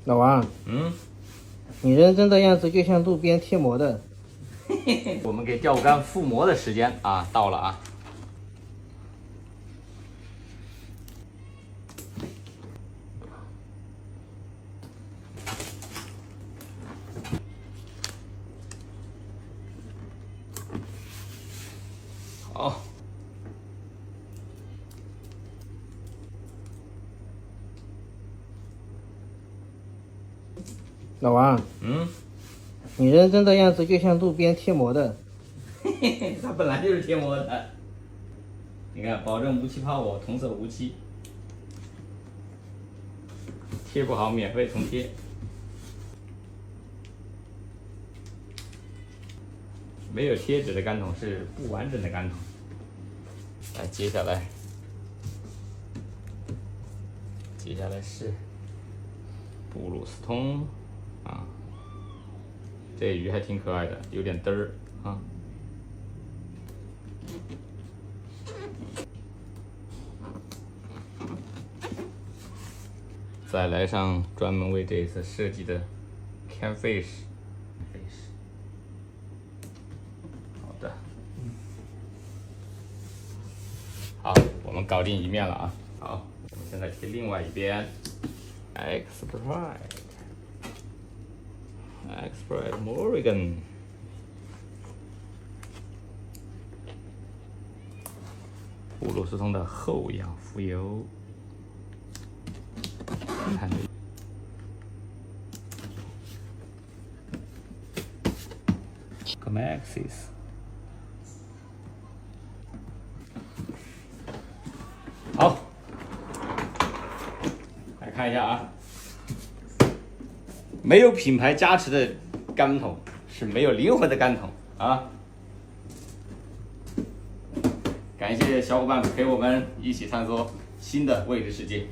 老王，你认真的样子就像路边贴膜的。我们给钓竿覆膜的时间啊到了啊！好。老王，你认真的样子就像路边贴膜的。它本来就是贴膜的。你看，保证无气泡哦，同色无漆，贴不好免费重贴。没有贴纸的竿筒是不完整的竿筒。来，接下来是布鲁斯通啊，这鱼还挺可爱的，有点嘚儿啊。再来上专门为这一次设计的 Catfish。好的，好，我们搞定一面了啊。好，我们现在贴另外一边。Expert Morgan。布鲁斯通的后氧浮油。看这Comexis。好，来看一下啊，没有品牌加持的竿筒是没有灵魂的竿筒啊！感谢小伙伴陪我们一起探索新的未知世界。